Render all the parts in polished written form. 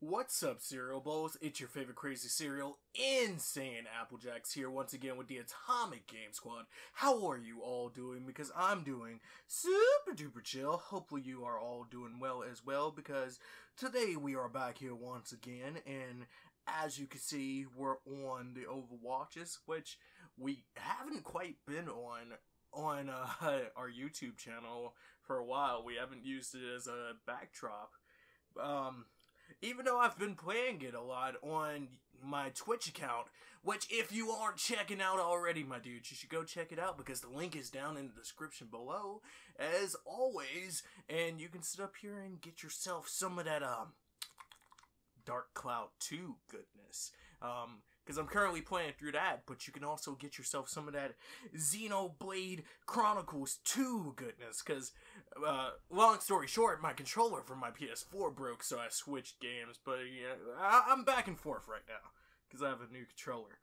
What's up, cereal bowls? It's your favorite crazy cereal, InsaneAppleJackz, here once again with the Atomic Game Squad. How are you all doing? Because I'm doing super duper chill. Hopefully you are all doing well as well, because today we are back here once again, and as you can see, we're on the Overwatches, which we haven't quite been on our YouTube channel for a while. We haven't used it as a backdrop. Even though I've been playing it a lot on my Twitch account, which if you aren't checking out already, my dudes, you should go check it out because the link is down in the description below, as always, and you can sit up here and get yourself some of that, Dark Cloud 2 goodness, because I'm currently playing through that, but you can also get yourself some of that Xenoblade Chronicles 2 goodness, because, long story short, my controller for my PS4 broke, so I switched games, but, yeah, I'm back and forth right now, because I have a new controller.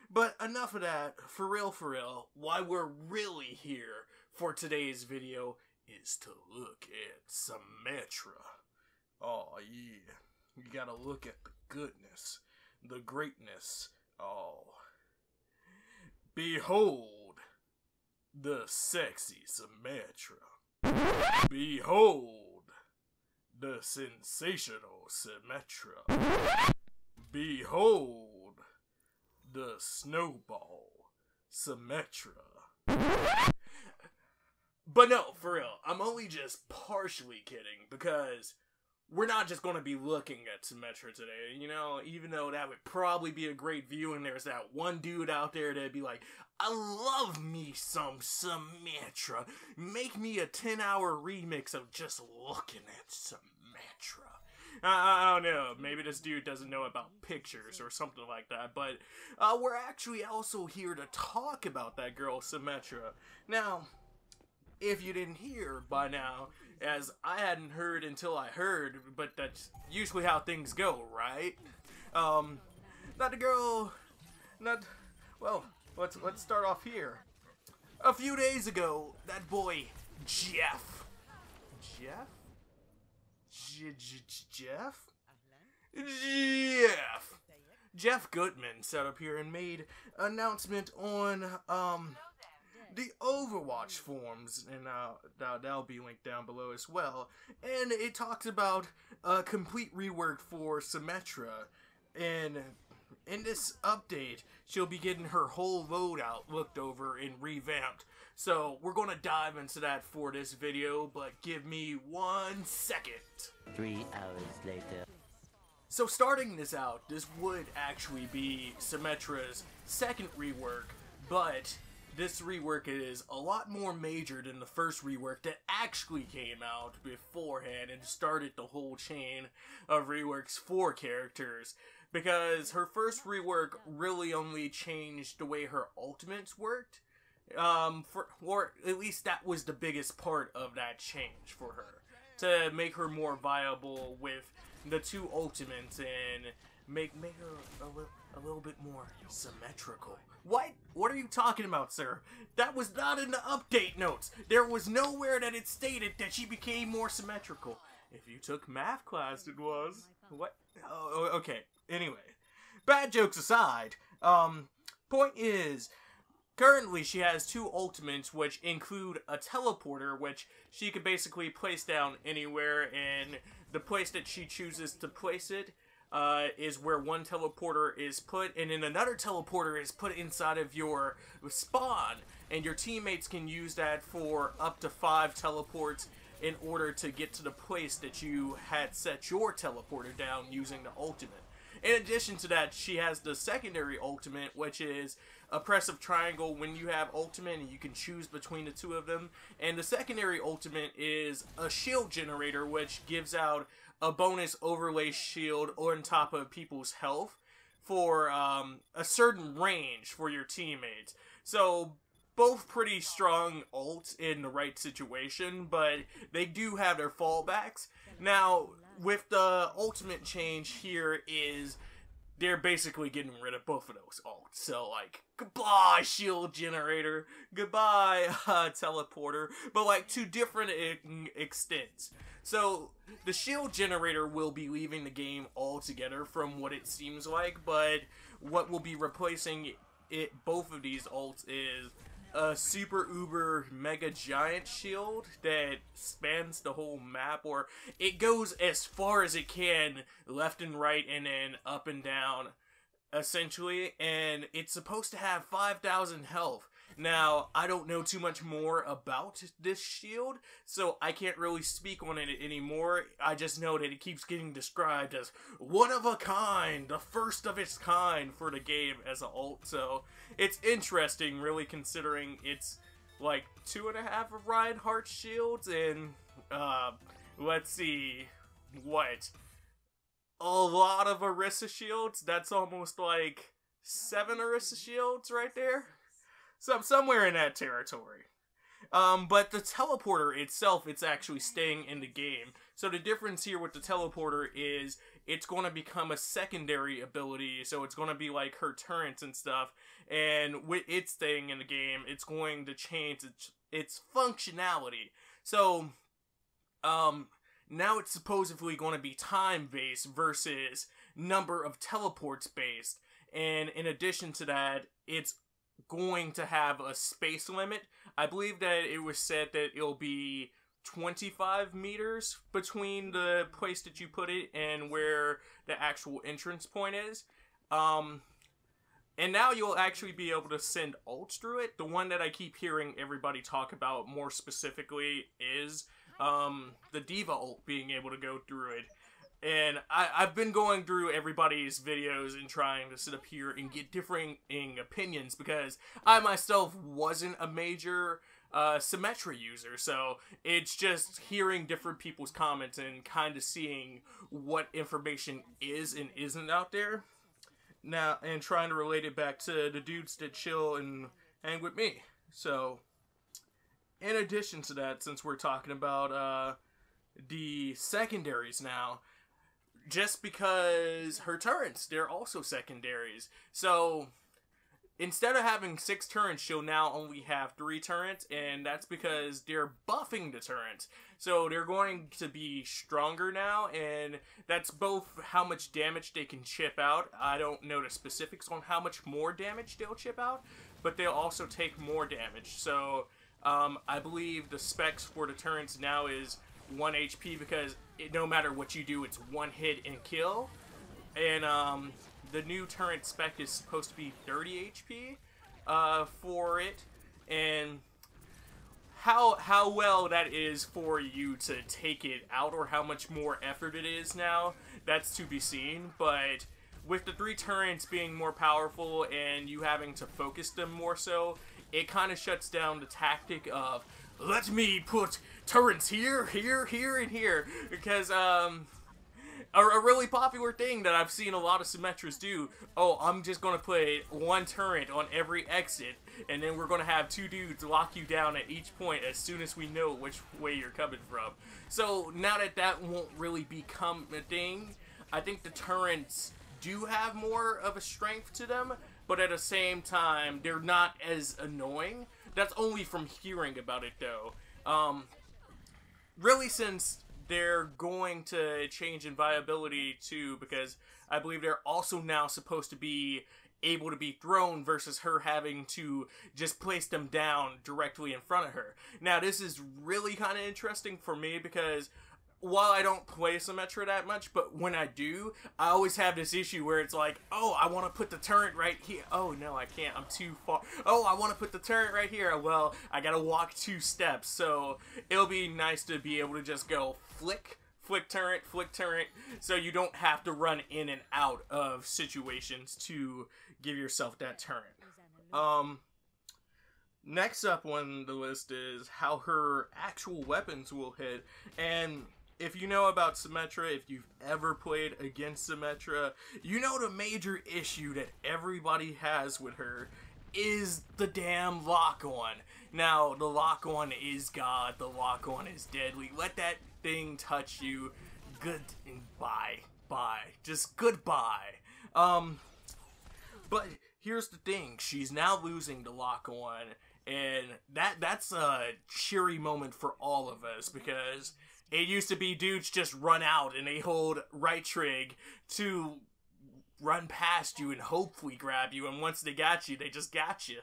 But enough of that, for real, why we're really here for today's video is to look at Symmetra. Oh, yeah, you gotta look at the goodness. The greatness. Oh. Behold the sexy Symmetra. Behold the sensational Symmetra. Behold the snowball Symmetra. But no, for real, I'm only just partially kidding, because we're not just going to be looking at Symmetra today, you know, even though that would probably be a great view, and there's that one dude out there that'd be like, I love me some Symmetra. Make me a 10-hour remix of just looking at Symmetra. I don't know, maybe this dude doesn't know about pictures or something like that, but we're actually also here to talk about that girl, Symmetra. Now, if you didn't hear by now, as I hadn't heard until I heard, but that's usually how things go, right? Not the girl, well, let's start off here. A few days ago, that boy, Jeff Goodman sat up here and made an announcement on, the Overwatch forums, and that'll be linked down below as well, and it talks about a complete rework for Symmetra, and in this update, she'll be getting her whole loadout looked over and revamped. So we're gonna dive into that for this video, but give me 1 second. 3 hours later. So starting this out, this would actually be Symmetra's second rework, but this rework is a lot more major than the first rework that actually came out beforehand and started the whole chain of reworks for characters, because her first rework really only changed the way her ultimates worked, or at least that was the biggest part of that change for her, to make her more viable with the two ultimates and make her a little bit more symmetrical. What are you talking about, sir? That was not in the update notes. There was nowhere that it stated that she became more symmetrical. If you took math class, it was. What? Oh, okay. Anyway, bad jokes aside, point is, currently she has two ultimates, which include a teleporter, which she could basically place down anywhere, and the place that she chooses to place it is where one teleporter is put, and then another teleporter is put inside of your spawn, and your teammates can use that for up to 5 teleports in order to get to the place that you had set your teleporter down using the ultimate. In addition to that, she has the secondary ultimate, which is a press of triangle when you have ultimate, and you can choose between the two of them. And the secondary ultimate is a shield generator, which gives out a bonus overlay shield on top of people's health for a certain range for your teammates. So both pretty strong ults in the right situation, but they do have their fallbacks. Now, with the ultimate change here is they're basically getting rid of both of those ults. So, like, goodbye, shield generator, goodbye, teleporter, but, like, to different extents. So, the shield generator will be leaving the game altogether from what it seems like, but what will be replacing both of these ults is a super uber mega giant shield that spans the whole map, or it goes as far as it can left and right and then up and down, essentially, and it's supposed to have 5,000 health. Now, I don't know too much more about this shield, so I can't really speak on it anymore. I just know that it keeps getting described as one of a kind, the first of its kind for the game as an ult, so it's interesting, really, considering it's like 2.5 of Reinhardt's shields, and, let's see, what? A lot of Orisa shields? That's almost like 7 Orisa shields right there? Somewhere in that territory. But the teleporter itself, it's actually staying in the game. So the difference here with the teleporter is it's going to become a secondary ability. So it's going to be like her turrets and stuff. And with it staying in the game, it's going to change its functionality. So, now it's supposedly going to be time-based versus number of teleports-based. And in addition to that, it's going to have a space limit. I believe that it was said that it'll be 25 meters between the place that you put it and where the actual entrance point is. And now you'll actually be able to send ults through it. The one that I keep hearing everybody talk about more specifically is the D.Va ult being able to go through it. And I've been going through everybody's videos and trying to sit up here and get differing opinions because I myself wasn't a major Symmetra user, so it's just hearing different people's comments and kind of seeing what information is and isn't out there. Now, and trying to relate it back to the dudes that chill and hang with me. So, in addition to that, since we're talking about the secondaries now, just because her turrets, they're also secondaries. So, instead of having 6 turrets, she'll now only have 3 turrets, and that's because they're buffing the turrets. So, they're going to be stronger now, and that's both how much damage they can chip out. I don't know the specifics on how much more damage they'll chip out, but they'll also take more damage. So, I believe the specs for the turrets now is 1 HP because no matter what you do, it's 1 hit and kill. And the new turret spec is supposed to be 30 HP for it. And how well that is for you to take it out or how much more effort it is now, that's to be seen. But with the 3 turrets being more powerful and you having to focus them more so, it kind of shuts down the tactic of, let me put turrets here, here, here, and here. Because, a really popular thing that I've seen a lot of Symmetras do, oh, I'm just going to put 1 turret on every exit, and then we're going to have 2 dudes lock you down at each point as soon as we know which way you're coming from. So, now that that won't really become a thing, I think the turrets do have more of a strength to them, but at the same time, they're not as annoying. That's only from hearing about it, though. Really, since they're going to change in viability, too, because I believe they're also now supposed to be able to be thrown versus her having to just place them down directly in front of her. Now, this is really kind of interesting for me because while I don't play Symmetra that much, but when I do, I always have this issue where it's like, oh, I want to put the turret right here. Oh, no, I can't. I'm too far. Oh, I want to put the turret right here. Well, I got to walk 2 steps. So it'll be nice to be able to just go flick turret, so you don't have to run in and out of situations to give yourself that turret. Next up on the list is how her actual weapons will hit, and if you know about Symmetra, if you've ever played against Symmetra, you know the major issue that everybody has with her is the damn lock-on. Now, the lock-on is God, the lock-on is deadly. Let that thing touch you, good and bye. Just goodbye. But here's the thing, she's now losing the lock on, and that's a cheery moment for all of us, because it used to be dudes just run out and they hold right trig to run past you and hopefully grab you, and once they got you, they just got you.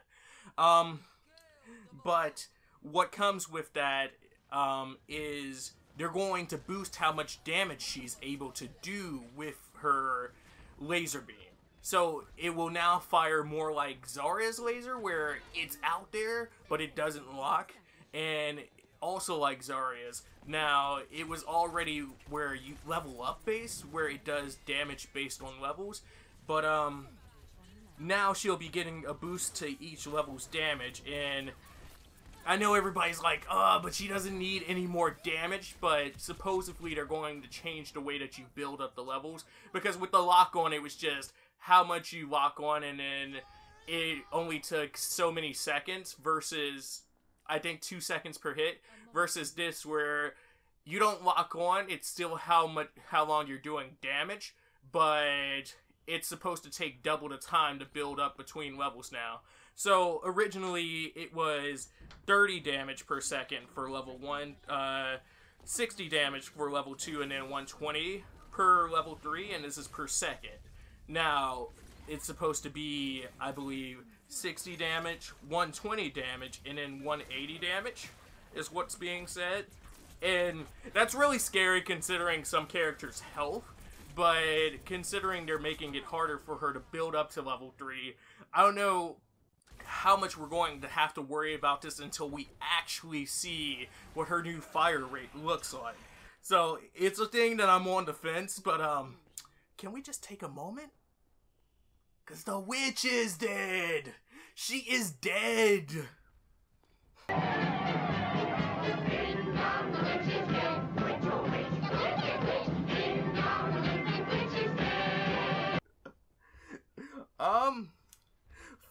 But what comes with that is they're going to boost how much damage she's able to do with her laser beam. So it will now fire more like Zarya's laser, where it's out there, but it doesn't lock, and also like Zarya's. Now, it was already where you level up base, where it does damage based on levels, but now she'll be getting a boost to each level's damage, and I know everybody's like, but she doesn't need any more damage, but supposedly they're going to change the way that you build up the levels, because with the lock on, it was just how much you lock on, and then it only took so many seconds versus, I think, 2 seconds per hit, versus this where you don't lock on, it's still how long you're doing damage, but it's supposed to take double the time to build up between levels now. So originally it was 30 damage per second for level 1, 60 damage for level 2, and then 120 per level 3, and this is per second. Now, it's supposed to be, I believe, 60 damage, 120 damage, and then 180 damage is what's being said. And that's really scary considering some characters' health, but considering they're making it harder for her to build up to level 3, I don't know how much we're going to have to worry about this until we actually see what her new fire rate looks like. So, it's a thing that I'm on the fence, but can we just take a moment? Cause the witch is dead! She is dead!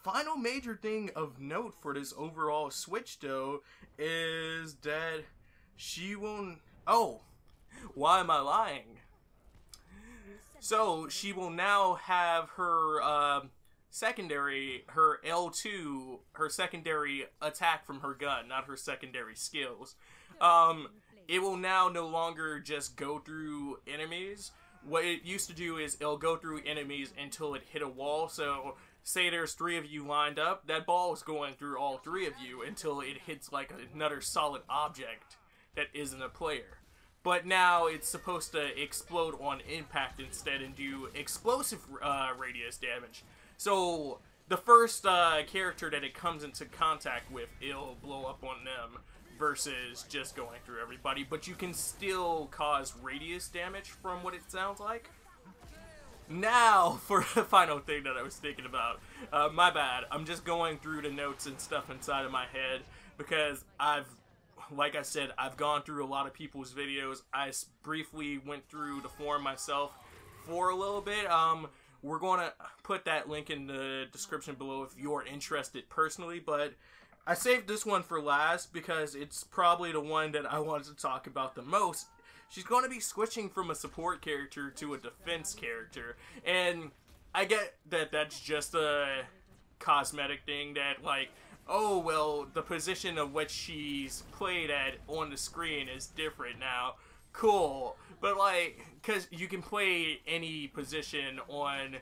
Final major thing of note for this overall switch though is that she won't... Oh! Why am I lying? So, she will now have her, secondary, her L2, her secondary attack from her gun, not her secondary skills. It will now no longer just go through enemies. What it used to do is it'll go through enemies until it hit a wall, so say there's 3 of you lined up, that ball is going through all 3 of you until it hits like another solid object that isn't a player. But now it's supposed to explode on impact instead and do explosive radius damage. So the first character that it comes into contact with, it'll blow up on them versus just going through everybody. But you can still cause radius damage from what it sounds like. Now for the final thing that I was thinking about. My bad. I'm just going through the notes and stuff inside of my head because like I said, I've gone through a lot of people's videos. I briefly went through the forum myself for a little bit. We're going to put that link in the description below if you're interested personally, but I saved this one for last because it's probably the one that I wanted to talk about the most. She's going to be switching from a support character to a defense character, and I get that that's just a cosmetic thing that, like, oh, well, the position of what she's played at on the screen is different now. Cool. But, like, because you can play any position on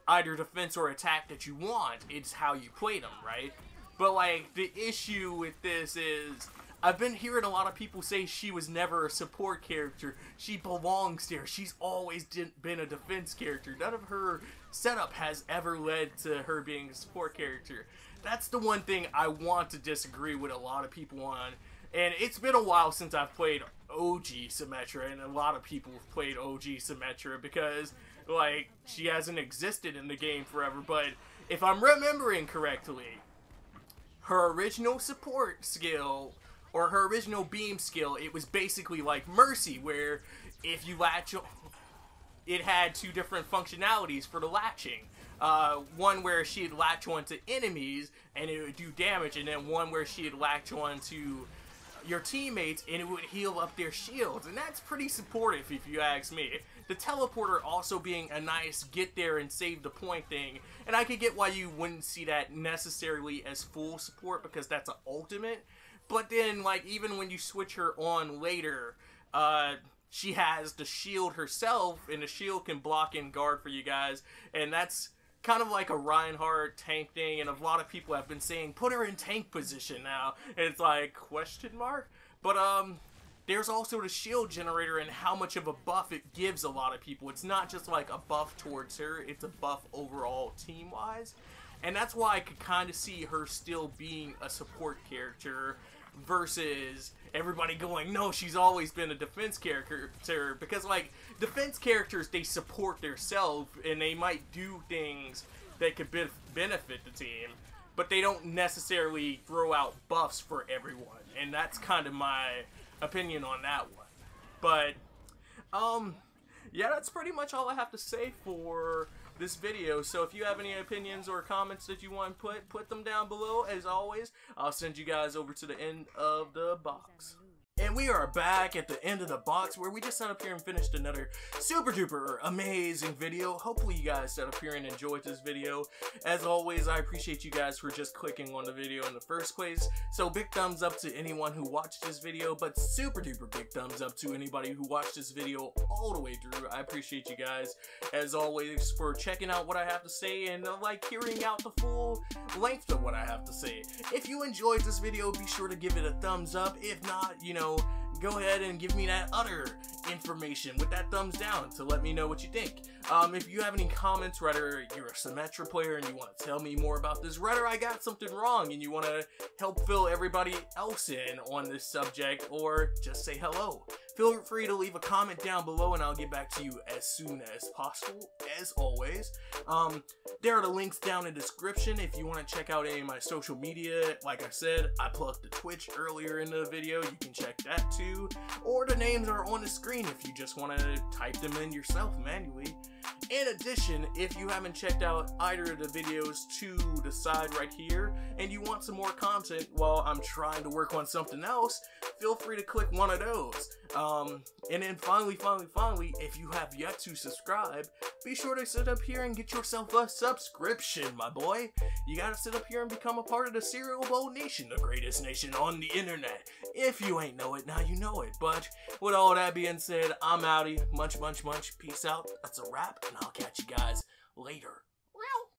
either defense or attack that you want. It's how you play them, right? But, like, the issue with this is I've been hearing a lot of people say she was never a support character. She belongs there. She's always been a defense character. None of her setup has ever led to her being a support character. That's the one thing I want to disagree with a lot of people on. And it's been a while since I've played OG Symmetra, and a lot of people have played OG Symmetra because, like, she hasn't existed in the game forever. But if I'm remembering correctly, her original support skill, or her original beam skill, it was basically like Mercy, where if you latch, it had 2 different functionalities for the latching. One where she'd latch onto enemies and it would do damage, and then one where she'd latch onto your teammates and it would heal up their shields, and that's pretty supportive if you ask me. the teleporter also being a nice get there and save the point thing. And I could get why you wouldn't see that necessarily as full support because that's an ultimate. But then, like, even when you switch her on later, she has the shield herself, and the shield can block and guard for you guys. And that's kind of like a Reinhardt tank thing, and a lot of people have been saying, put her in tank position now. And it's like, question mark? But, there's also the shield generator and how much of a buff it gives a lot of people. It's not just like a buff towards her, it's a buff overall team-wise. And that's why I could kind of see her still being a support character versus everybody going, no, she's always been a defense character. Because, like, defense characters, they support themselves and they might do things that could benefit the team, but they don't necessarily throw out buffs for everyone. And that's kind of my opinion on that one. But yeah, that's pretty much all I have to say for this video. So if you have any opinions or comments that you want to put them down below. As always, I'll send you guys over to the end of the box. And we are back at the end of the box where we just sat up here and finished another super duper amazing video. Hopefully you guys sat up here and enjoyed this video. As always, I appreciate you guys for just clicking on the video in the first place. So big thumbs up to anyone who watched this video, but super duper big thumbs up to anybody who watched this video all the way through. I appreciate you guys, as always, for checking out what I have to say and like hearing out the full length of what I have to say. If you enjoyed this video, be sure to give it a thumbs up. If not, you know, go ahead and give me that other information with that thumbs down to let me know what you think. If you have any comments, whether you're a Symmetra player and you want to tell me more about this, whether I got something wrong and you want to help fill everybody else in on this subject, or just say hello, feel free to leave a comment down below and I'll get back to you as soon as possible. As always, there are the links down in the description if you want to check out any of my social media. Like I said, I plugged the Twitch earlier in the video, you can check that too, or the names are on the screen if you just want to type them in yourself manually. In addition, if you haven't checked out either of the videos to the side right here and you want some more content while I'm trying to work on something else, feel free to click one of those. And then finally, if you have yet to subscribe, be sure to sit up here and get yourself a subscription, my boy. You gotta sit up here and become a part of the Cereal Bowl Nation, the greatest nation on the internet. If you ain't know it, now you know it. But with all that being said, I'm outie. Much. Peace out. That's a wrap, and I'll catch you guys later.